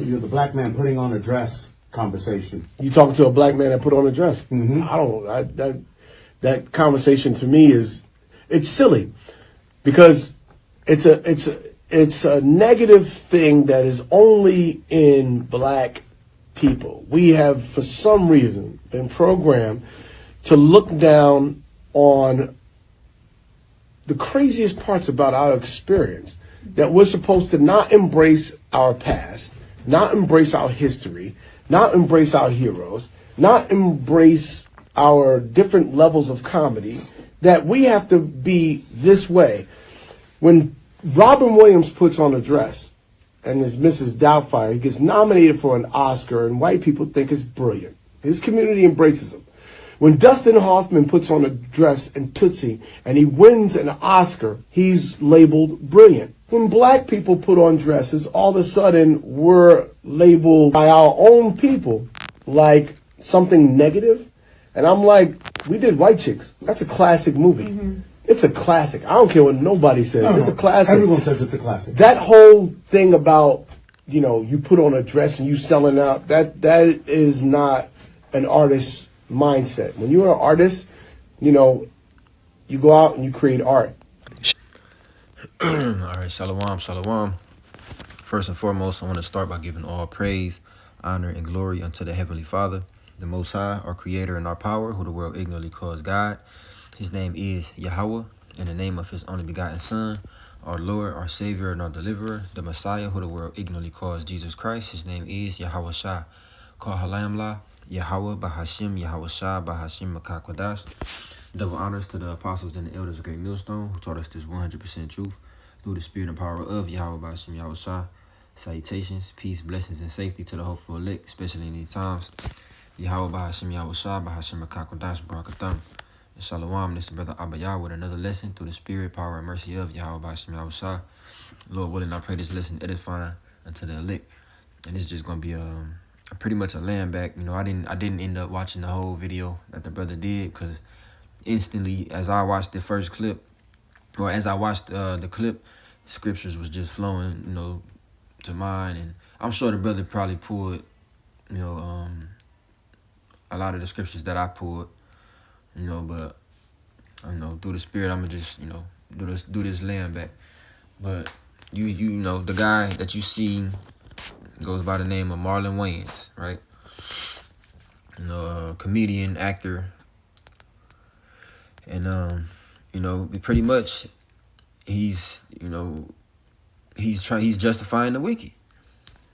You're the black man putting on a dress conversation. You talking to a black man that put on a dress? Mm-hmm. That conversation to me it's silly because it's a negative thing that is only in black people. We have, for some reason, been programmed to look down on the craziest parts about our experience, that we're supposed to not embrace our past, not embrace our history, not embrace our heroes, not embrace our different levels of comedy, that we have to be this way. When Robin Williams puts on a dress and is Mrs. Doubtfire, he gets nominated for an Oscar, and white people think it's brilliant. His community embraces him. When Dustin Hoffman puts on a dress in Tootsie and he wins an Oscar, he's labeled brilliant. When black people put on dresses, all of a sudden we're labeled by our own people like something negative. And I'm like, we did White Chicks. That's a classic movie. Mm-hmm. It's a classic. I don't care what nobody says. No, it's a classic. Everyone says it's a classic. That whole thing about, you put on a dress and you selling out, that is not an artist's mindset. When you're an artist, you go out and you create art. All right, shalom. First and foremost, I want to start by giving all praise, honor, and glory unto the Heavenly Father, the Most High, our Creator and our power, who the world ignorantly calls God. His name is Yahweh, in the name of His only begotten Son, our Lord, our Savior, and our Deliverer, the Messiah, who the world ignorantly calls Jesus Christ. His name is Yahweh Shah, called Halamla, Yahweh Bahashim, Yahweh Shah, Bahashim Makakwadash. Double honors to the apostles and the elders of Great Millstone, who taught us this 100% truth through the spirit and power of Yahweh Bahashim, Yahweh Shah. Salutations, peace, blessings, and safety to the hopeful elect, especially in these times. Yahweh Bahashim, Yahweh Shah, Bahashim Makakwadash, Barakatam. And Shalom, this is Brother Abayah with another lesson through the spirit, power, and mercy of Yahweh Bahashim, Yahweh Shah. Lord willing, I pray this lesson edifying unto the elect. And it's just going to be pretty much a Lambback. I didn't end up watching the whole video that the brother did, because instantly, as I watched the first clip, or as I watched the clip, scriptures was just flowing, to mind. And I'm sure the brother probably pulled, a lot of the scriptures that I pulled, but through the spirit, I'm gonna just, do this Lambback. But the guy that you see goes by the name of Marlon Wayans, right? Comedian, actor, and pretty much he's justifying the wicked,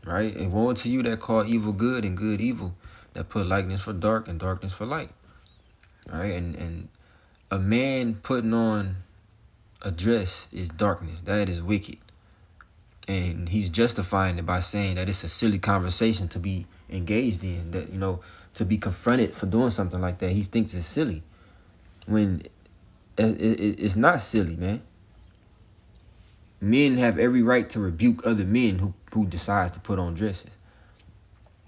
right? And woe unto you that call evil good and good evil, that put likeness for dark and darkness for light, right? And a man putting on a dress is darkness. That is wicked. And he's justifying it by saying that it's a silly conversation to be engaged in, that, to be confronted for doing something like that. He thinks it's silly, when it's not silly, man. Men have every right to rebuke other men who decides to put on dresses.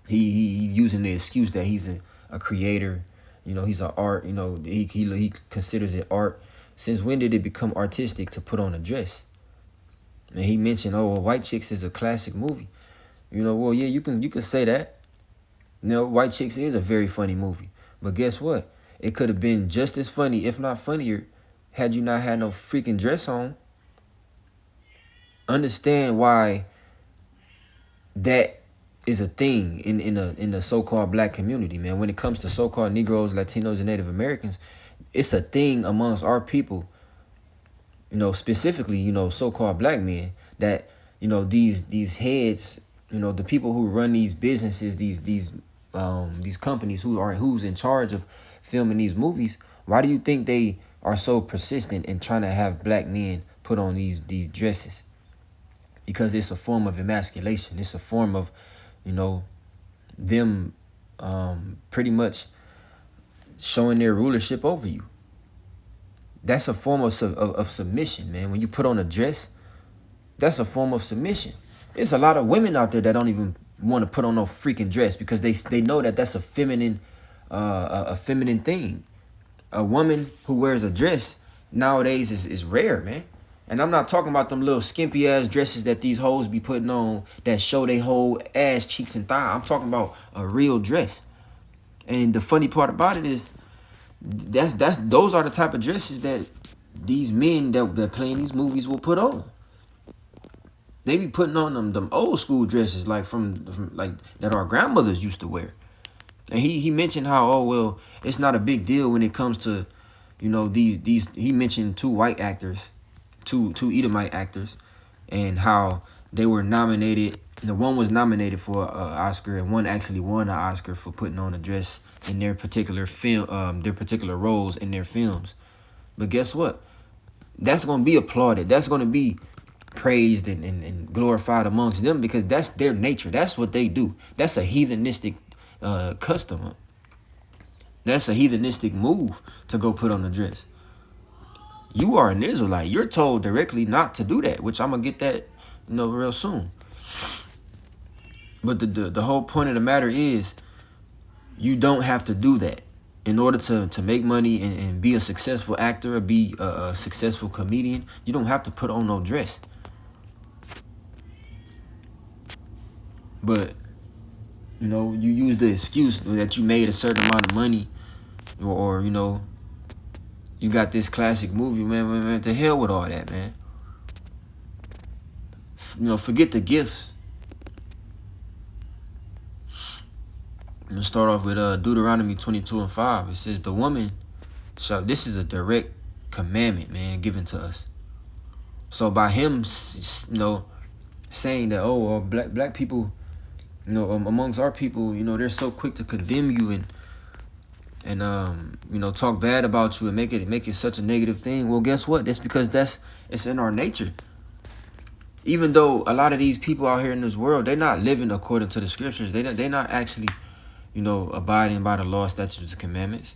He using the excuse that he's a creator, he's an art, he considers it art. Since when did it become artistic to put on a dress? And he mentioned, White Chicks is a classic movie. Well, yeah, you can say that. White Chicks is a very funny movie. But guess what? It could have been just as funny, if not funnier, had you not had no freaking dress on. Understand why that is a thing in the so-called black community, man. When it comes to so-called Negroes, Latinos, and Native Americans, it's a thing amongst our people, specifically, so-called black men, that, these heads, the people who run these businesses, these companies who's in charge of filming these movies, why do you think they are so persistent in trying to have black men put on these dresses? Because it's a form of emasculation. It's a form of, them pretty much showing their rulership over you. That's a form of submission, man. When you put on a dress, that's a form of submission. There's a lot of women out there that don't even want to put on no freaking dress, because they know that that's a feminine thing. A woman who wears a dress nowadays is rare, man. And I'm not talking about them little skimpy ass dresses that these hoes be putting on that show they whole ass, cheeks, and thigh. I'm talking about a real dress. And the funny part about it is those are the type of dresses that these men that play in these movies will put on. They be putting on them old school dresses like from like that our grandmothers used to wear. And he mentioned how, oh well, it's not a big deal when it comes to, you know, these he mentioned two white actors, two Edomite actors, and how they were nominated. The one was nominated for an Oscar, and one actually won an Oscar for putting on a dress in their particular film, their particular roles in their films. But guess what? That's going to be applauded. That's going to be praised and glorified amongst them because that's their nature. That's what they do. That's a heathenistic custom. That's a heathenistic move to go put on a dress. You are an Israelite. You're told directly not to do that, which I'm going to get that, you know, real soon. But the whole point of the matter is you don't have to do that. In order to make money and be a successful actor or be a successful comedian, you don't have to put on no dress. But, you know, you use the excuse that you made a certain amount of money or you know, you got this classic movie, man, to hell with all that, man. You know, forget the gifts. I'm going to start off with Deuteronomy 22:5. It says, the woman shall, this is a direct commandment, man, given to us. So by him, you know, saying that, oh, black people, you know, amongst our people, you know, they're so quick to condemn you and you know, talk bad about you and make it such a negative thing. Well, guess what? That's because it's in our nature. Even though a lot of these people out here in this world, they're not living according to the scriptures. They're not actually, you know, abiding by the law, statutes, and commandments.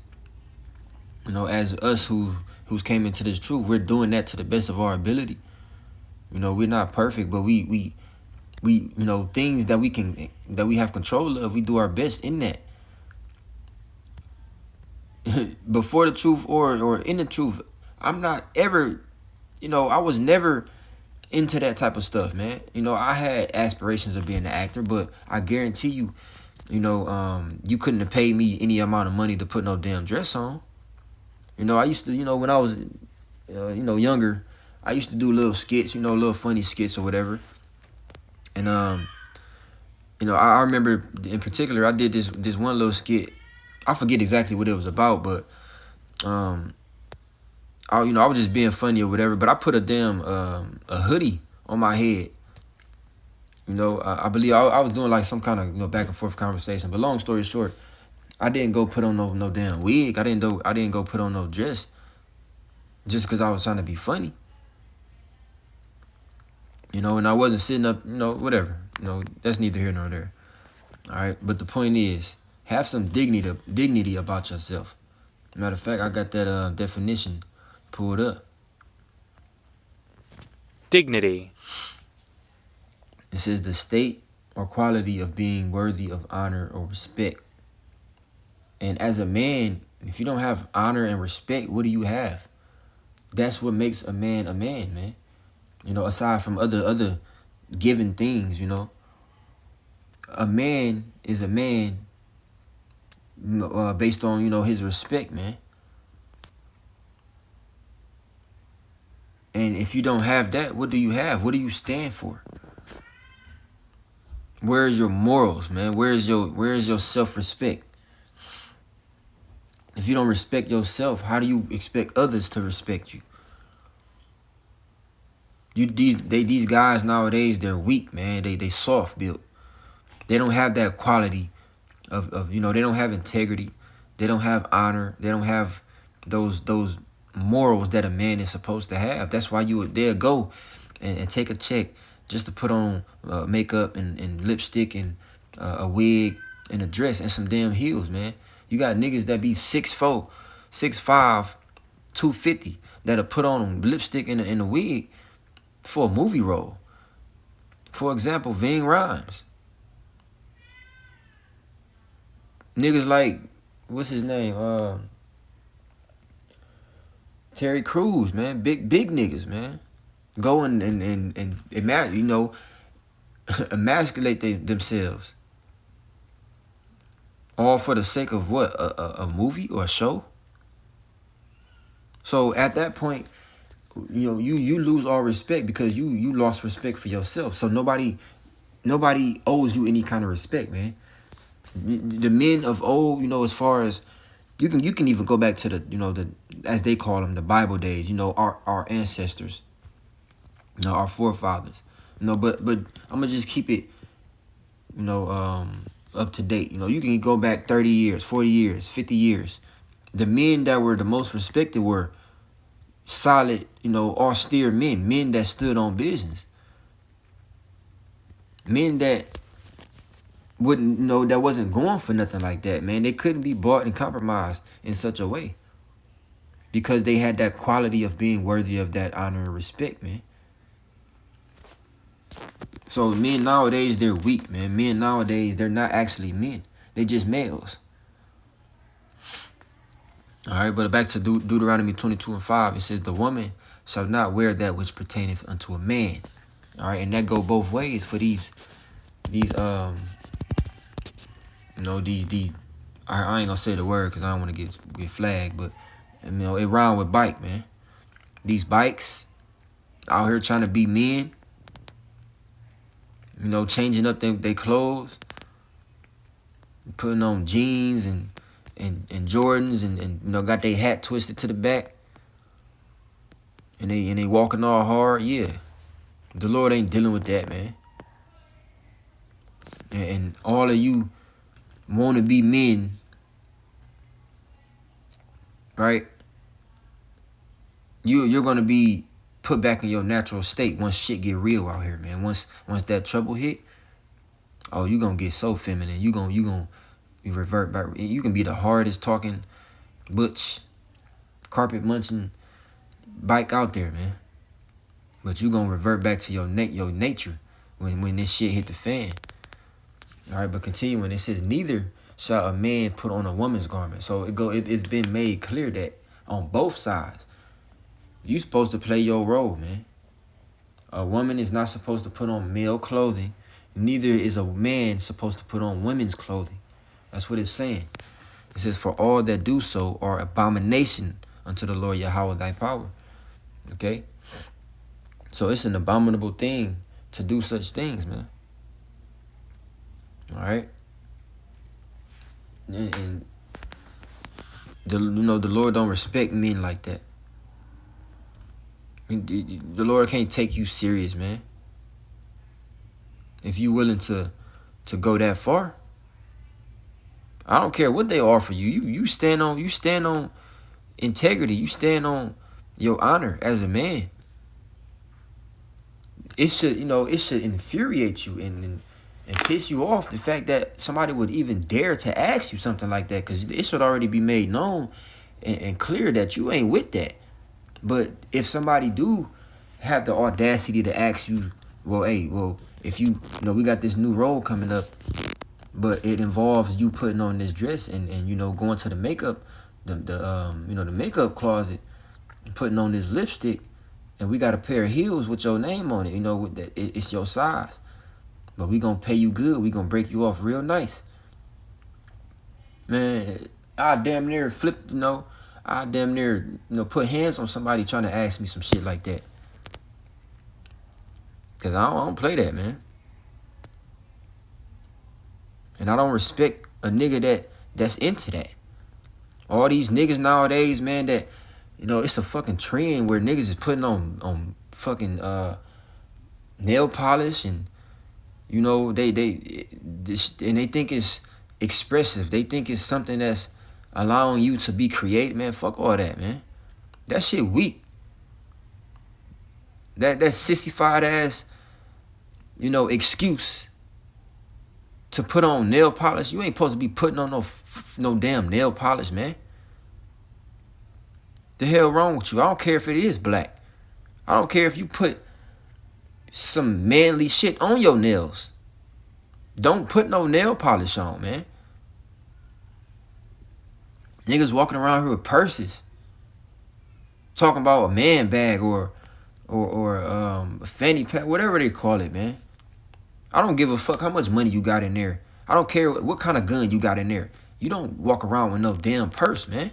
You know, as us who's came into this truth, we're doing that to the best of our ability. You know, we're not perfect, but we you know, things that we have control of, we do our best in that. Before the truth or in the truth, I'm not ever, you know, I was never into that type of stuff, man. You know, I had aspirations of being an actor, but I guarantee you, you know, you couldn't have paid me any amount of money to put no damn dress on. You know, I used to, you know, when I was, you know, younger, I used to do little skits, you know, little funny skits or whatever. And, you know, I remember in particular, I did this one little skit. I forget exactly what it was about, but, you know, I was just being funny or whatever. But I put a damn a hoodie on my head. You know, I believe I was doing like some kind of, you know, back and forth conversation. But long story short, I didn't go put on no damn wig. I didn't go put on no dress just because I was trying to be funny. You know, and I wasn't sitting up, you know, whatever. You know, that's neither here nor there. All right, but the point is, have some dignity about yourself. Matter of fact, I got that definition pulled up. Dignity. It says the state or quality of being worthy of honor or respect. And as a man, if you don't have honor and respect, what do you have? That's what makes a man, man. You know, aside from other given things, you know. A man is a man based on, you know, his respect, man. And if you don't have that, what do you have? What do you stand for? Where is your morals, man? Where is your self-respect? If you don't respect yourself, how do you expect others to respect you? These guys nowadays, they're weak, man. They soft built. They don't have that quality of you know, they don't have integrity. They don't have honor. They don't have those morals that a man is supposed to have. That's why they'll go and take a check just to put on makeup and lipstick and a wig and a dress and some damn heels, man. You got niggas that be 6'4", 6'5", 250 that'll put on lipstick and a wig for a movie role. For example, Ving Rhames. Niggas like, what's his name? Terry Crews, man. Big niggas, man. go and you know, emasculate themselves, all for the sake of what, a movie or a show. So at that point, you know, you lose all respect because you lost respect for yourself. So nobody owes you any kind of respect, man. The men of old, you know, as far as you can even go back to the, you know, the, as they call them, the Bible days, you know, our ancestors, you know, our forefathers, you know, but I'm gonna just keep it, you know, up to date. You know, you can go back 30 years, 40 years, 50 years. The men that were the most respected were solid, you know, austere men that stood on business. Men that wouldn't, you know, that wasn't going for nothing like that, man. They couldn't be bought and compromised in such a way because they had that quality of being worthy of that honor and respect, man. So men nowadays, they're weak, man. Men nowadays, they're not actually men. They just males. All right, but back to Deuteronomy 22:5, it says, the woman shall not wear that which pertaineth unto a man. All right, and that go both ways for these you know, these I ain't gonna say the word because I don't want to get flagged, but you know, it rhyme with bike, man. These bikes out here trying to be men, you know, changing up their clothes, putting on jeans and Jordans and you know, got their hat twisted to the back, and they walking all hard. Yeah, the Lord ain't dealing with that, man. And all of you want to be men, right? You're gonna be put back in your natural state once shit get real out here, man. Once that trouble hit, oh, you gonna get so feminine. You revert back. You can be the hardest talking, butch, carpet munching bike out there, man. But you gonna revert back to your nature when this shit hit the fan. All right, but continuing, it says, neither shall a man put on a woman's garment. So it's been made clear that on both sides, you supposed to play your role, man. A woman is not supposed to put on male clothing. Neither is a man supposed to put on women's clothing. That's what it's saying. It says, for all that do so are abomination unto the Lord Yahweh thy power. Okay? So it's an abominable thing to do such things, man. All right? And the Lord don't respect men like that. The Lord can't take you serious, man. If you willing to go that far, I don't care what they offer you. You stand on integrity. You stand on your honor as a man. It should infuriate you and piss you off the fact that somebody would even dare to ask you something like that, because it should already be made known and clear that you ain't with that. But if somebody do have the audacity to ask you, if you know, we got this new role coming up, but it involves you putting on this dress and you know, going to the makeup, the makeup closet, and putting on this lipstick, and we got a pair of heels with your name on it, you know, with that, it's your size, but we gonna pay you good, we gonna break you off real nice, man. I damn near flip, I damn near, put hands on somebody trying to ask me some shit like that. Because I don't play that, man. And I don't respect a nigga that's into that. All these niggas nowadays, man, that, it's a fucking trend where niggas is putting on fucking nail polish and, they think it's expressive. They think it's something that's allowing you to be creative, man. Fuck all that, man. That shit weak. That sissified ass, excuse to put on nail polish. You ain't supposed to be putting on no damn nail polish, man. The hell wrong with you? I don't care if it is black. I don't care if you put some manly shit on your nails. Don't put no nail polish on, man. Niggas walking around here with purses, talking about a man bag or or fanny pack, whatever they call it, man. I don't give a fuck how much money you got in there. I don't care what kind of gun you got in there. You don't walk around with no damn purse, man.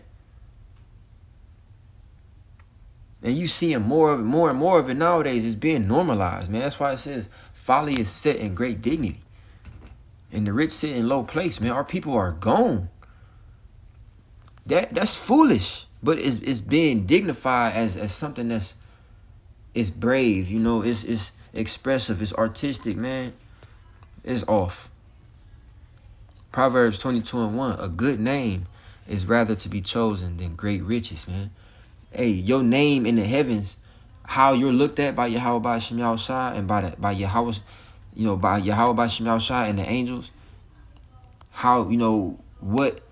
And you seeing more of it, more and more of it nowadays. It's being normalized, man. That's why it says folly is set in great dignity, and the rich sit in low place, man. Our people are gone. That's foolish, but it's being dignified as something that's it's brave, you know. It's expressive, it's artistic, man. It's off. Proverbs 22:1. A good name is rather to be chosen than great riches, man. Hey, your name in the heavens, how you're looked at by Yahweh Ba'Shem Yahushua and by Yahweh, you know, by Yahweh Ba'Shem Yahushua and the angels, how, you know, what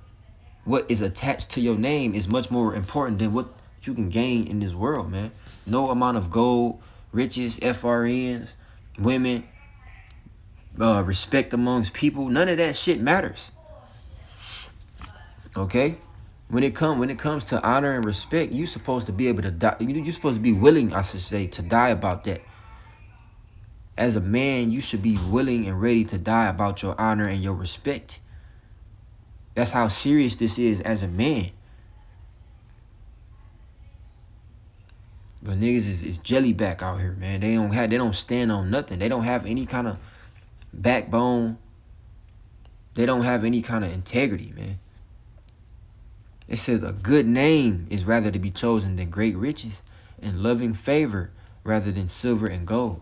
is attached to your name is much more important than what you can gain in this world, man. No amount of gold, riches, FRNs, women, respect amongst people, none of that shit matters. Okay? When it comes to honor and respect, you're supposed to be able to die. You're supposed to be willing, I should say, to die about that. As a man, you should be willing and ready to die about your honor and your respect. That's how serious this is as a man. But niggas is jellyback out here, man. They don't stand on nothing. They don't have any kind of backbone. They don't have any kind of integrity, man. It says a good name is rather to be chosen than great riches, and loving favor rather than silver and gold.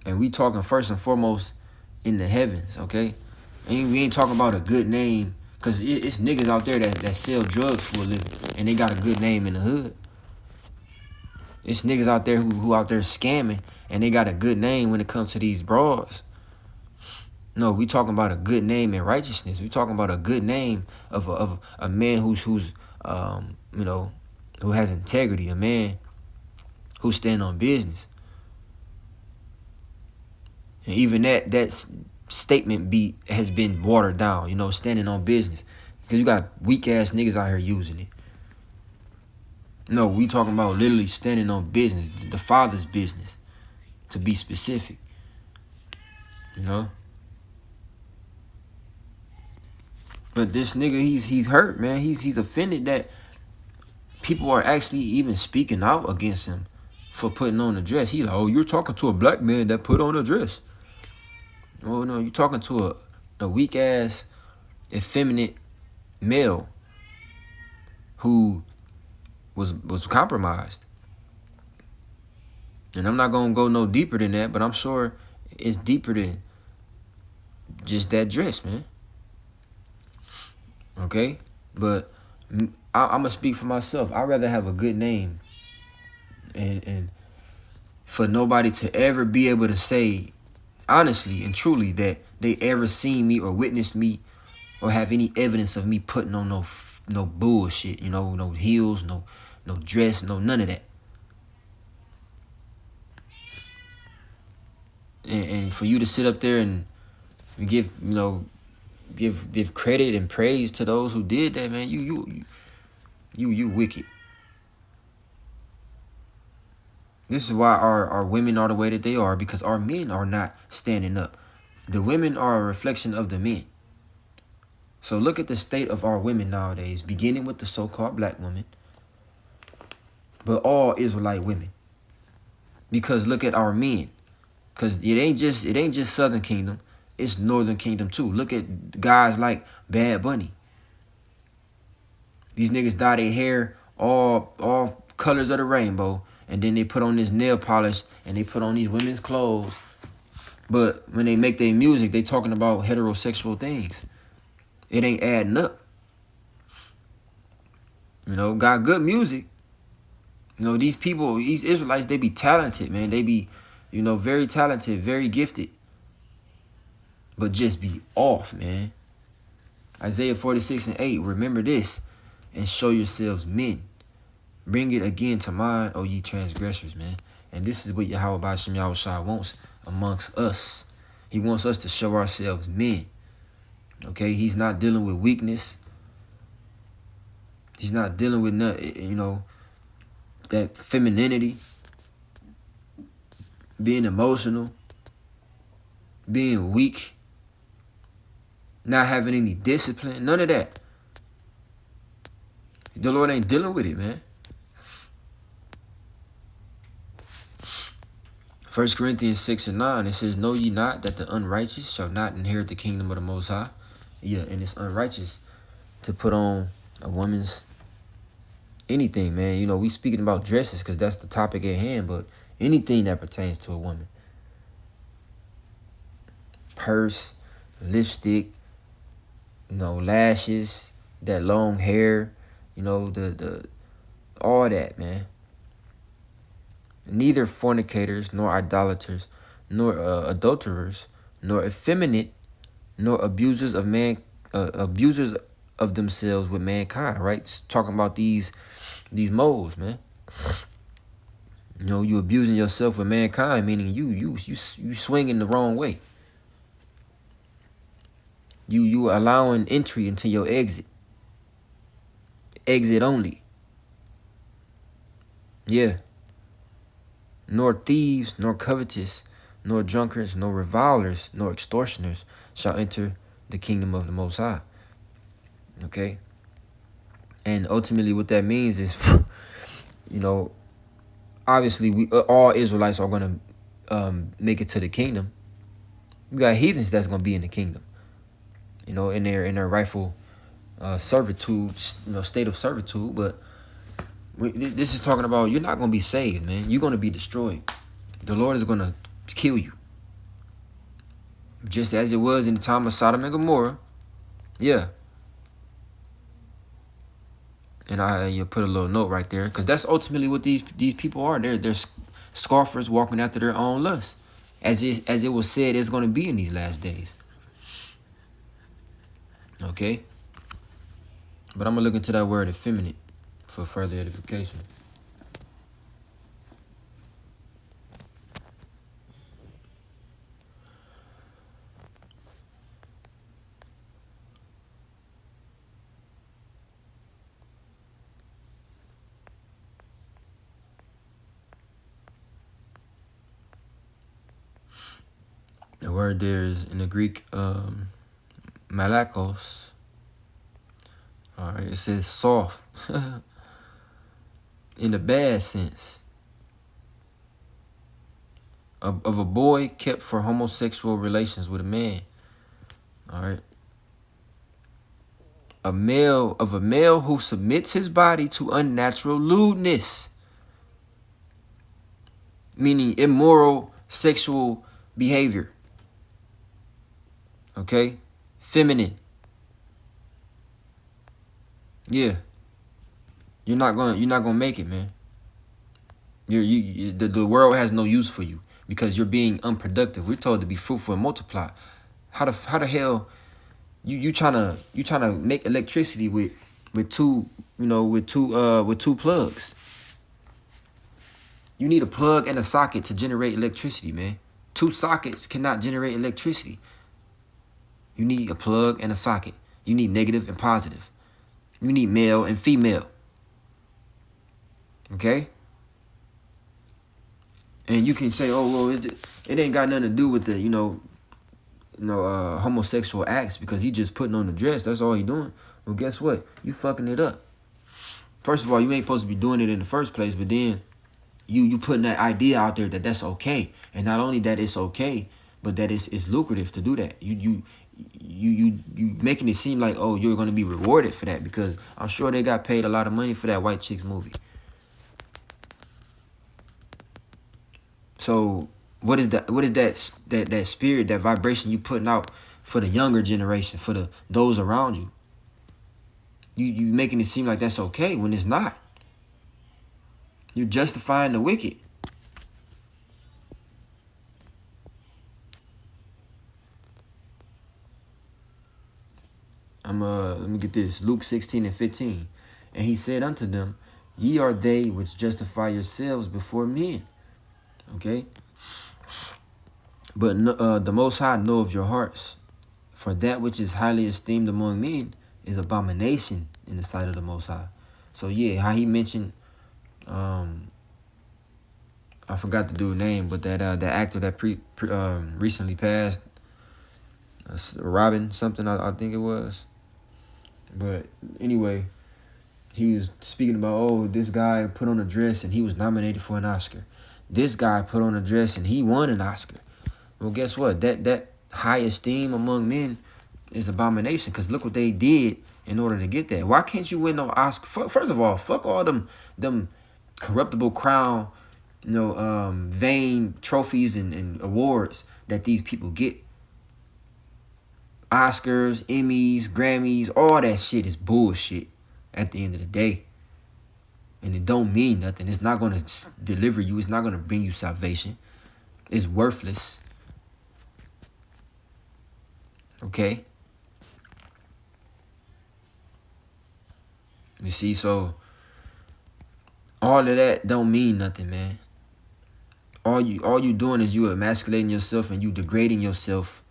And we talking first and foremost in the heavens, okay? We ain't talking about a good name, because it's niggas out there that sell drugs for a living, and they got a good name in the hood. It's niggas out there who out there scamming, and they got a good name when it comes to these broads. No, we talking about a good name in righteousness. We talking about a good name of a man who's you know, who has integrity, a man who stand on business. And even that statement beat has been watered down, you know, standing on business. Because you got weak ass niggas out here using it. No, we talking about literally standing on business, the Father's business, to be specific. You know? But this nigga, he's hurt, man. He's offended that people are actually even speaking out against him for putting on a dress. He like, oh, you're talking to a black man that put on a dress. Oh no, you're talking to a weak ass, effeminate male who was compromised. And I'm not gonna go no deeper than that, but I'm sure it's deeper than just that dress, man. Okay? But I'm gonna speak for myself. I'd rather have a good name and for nobody to ever be able to say honestly and truly that they ever seen me or witnessed me or have any evidence of me putting on no bullshit, you know, no heels, no dress, no none of that. And for you to sit up there and give credit and praise to those who did that, man, you wicked. This is why our women are the way that they are, because our men are not standing up. The women are a reflection of the men. So look at the state of our women nowadays, beginning with the so-called black woman, but all Israelite women. Because look at our men. Because it ain't just Southern Kingdom, it's Northern Kingdom too. Look at guys like Bad Bunny. These niggas dye their hair all colors of the rainbow, and then they put on this nail polish and they put on these women's clothes. But when they make their music, they talking about heterosexual things. It ain't adding up. You know, got good music. You know, these people, these Israelites, they be talented, man. They be, you know, very talented, very gifted. But just be off, man. Isaiah 46:8, remember this, and show yourselves men. Bring it again to mind, O ye transgressors, man. And this is what Yahweh Ba'Shem Yahushua wants amongst us. He wants us to show ourselves men. Okay? He's not dealing with weakness. He's not dealing with, you know, that femininity. being emotional, being weak, not having any discipline, none of that. The Lord ain't dealing with it, man. 1 Corinthians 6:9, it says, know ye not that the unrighteous shall not inherit the kingdom of the Most High? Yeah, and it's unrighteous to put on a woman's anything, man. You know, we speaking about dresses because that's the topic at hand, but anything that pertains to a woman. Purse, lipstick, you know, lashes, that long hair, you know, the all that, man. Neither fornicators, nor idolaters, nor adulterers, nor effeminate, nor abusers of themselves with mankind. Right? It's talking about these moles, man. You know, you abusing yourself with mankind, meaning you swinging the wrong way. You allowing entry into your exit. Exit only. Yeah. Nor thieves, nor covetous, nor drunkards, nor revilers, nor extortioners shall enter the kingdom of the Most High. Okay? And ultimately what that means is, you know, obviously we all Israelites are going to make it to the kingdom. We got heathens that's going to be in the kingdom. You know, in their rightful servitude, you know, state of servitude, but this is talking about you're not going to be saved, man. You're going to be destroyed. The Lord is going to kill you. Just as it was in the time of Sodom and Gomorrah. Yeah. And you put a little note right there, because that's ultimately what these people are. They're scoffers walking after their own lust. As it was said, it's going to be in these last days. Okay? But I'm going to look into that word effeminate for further edification. The word there is in the Greek malakos. All right, it says soft in the bad sense of a boy kept for homosexual relations with a man. All right, a male who submits his body to unnatural lewdness, meaning immoral sexual behavior. Okay, feminine. Yeah, you're not gonna make it, man. The world has no use for you because you're being unproductive. We're told to be fruitful and multiply. How the hell you trying to make electricity with two plugs? You need a plug and a socket to generate electricity, man. Two sockets cannot generate electricity. You need a plug and a socket. You need negative and positive. You need male and female. Okay? And you can say, oh, well, it ain't got nothing to do with the, homosexual acts because he just putting on the dress. That's all he doing. Well, guess what? You fucking it up. First of all, you ain't supposed to be doing it in the first place, but then you putting that idea out there that that's okay. And not only that it's okay, but that it's lucrative to do that. You making it seem like, oh, you're going to be rewarded for that because I'm sure they got paid a lot of money for that White Chicks movie. So what is that spirit, that vibration you putting out for the younger generation, for those around you? You making it seem like that's okay when it's not. You're justifying the wicked. Let me get this. Luke 16:15. And he said unto them, ye are they which justify yourselves before men. Okay? But the Most High know of your hearts. For that which is highly esteemed among men is abomination in the sight of the Most High. So yeah, how he mentioned I forgot the dude's name, but that actor that recently passed, Robin something, I think it was. But anyway, he was speaking about, oh, this guy put on a dress and he was nominated for an Oscar. This guy put on a dress and he won an Oscar. Well, guess what? That high esteem among men is abomination, because look what they did in order to get that. Why can't you win no Oscar? First of all, fuck all them corruptible crown, vain trophies and awards that these people get. Oscars, Emmys, Grammys, all that shit is bullshit at the end of the day. And it don't mean nothing. It's not going to deliver you. It's not going to bring you salvation. It's worthless. Okay? You see, so all of that don't mean nothing, man. All you doing is you emasculating yourself and you degrading yourself,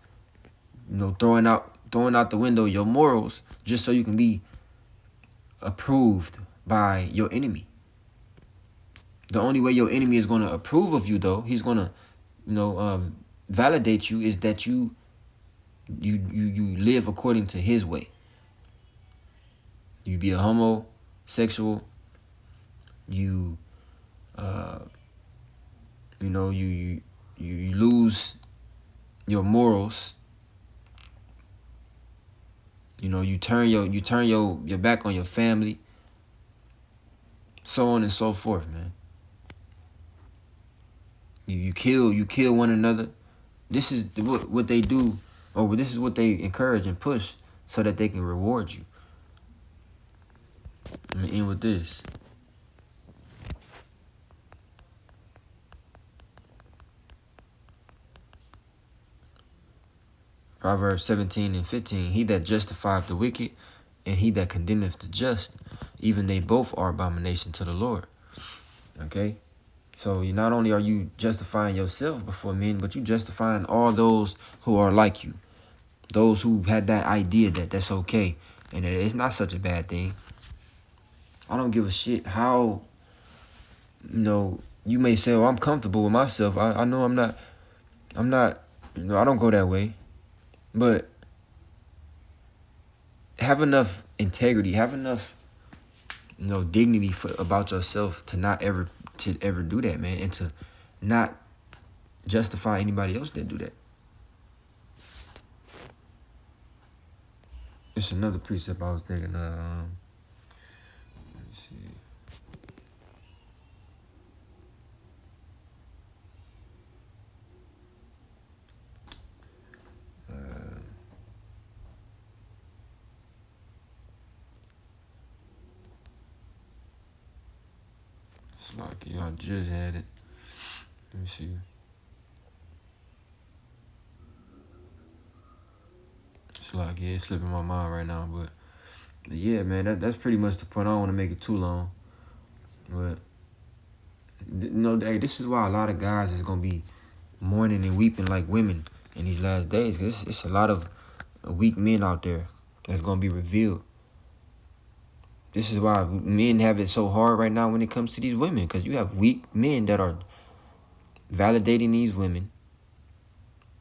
throwing out the window your morals just so you can be approved by your enemy. The only way your enemy is going to approve of you, though, he's going to validate you, is that you live according to his way. You be a homosexual, you lose your morals. You turn your back on your family, so on and so forth, man. You kill one another. This is what they do, or this is what they encourage and push so that they can reward you. I'm gonna end with this. Proverbs 17:15. He that justifieth the wicked, and he that condemneth the just, even they both are abomination to the Lord. Okay? So not only are you justifying yourself before men, but you justifying all those who are like you. Those who had that idea that that's okay, and that it's not such a bad thing. I don't give a shit how, you may say, oh, I'm comfortable with myself. I know I'm not, I don't go that way. But have enough integrity, have enough, dignity about yourself to ever do that, man, and to not justify anybody else that do that. It's another precept I was thinking. Let me see. It's like y'all just had it. Let me see. It's like, it's slipping my mind right now, but yeah, man, that's pretty much the point. I don't want to make it too long, but hey, this is why a lot of guys is gonna be mourning and weeping like women in these last days, because it's a lot of weak men out there that's gonna be revealed. This is why men have it so hard right now when it comes to these women, because you have weak men that are validating these women.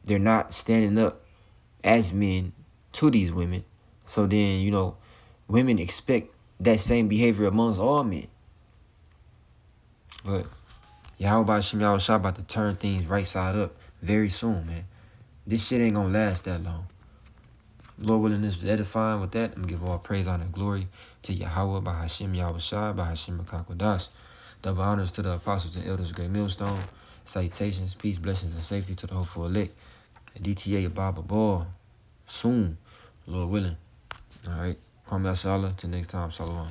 They're not standing up as men to these women. So then, women expect that same behavior amongst all men. But Yahweh Shem Yahushua about to turn things right side up very soon, man. This shit ain't gonna last that long. Lord willing, this is edifying. With that, I'm gonna give all praise, honor, and glory to Yahweh, by Hashem Yahushua, by Hashem Makakodas. Double honors to the apostles and elders of Great Millstone. Salutations, peace, blessings, and safety to the hopeful elect. DTA Ababa Ball. Soon, Lord willing. All right. Kwame Ashala. Till next time. Shalom.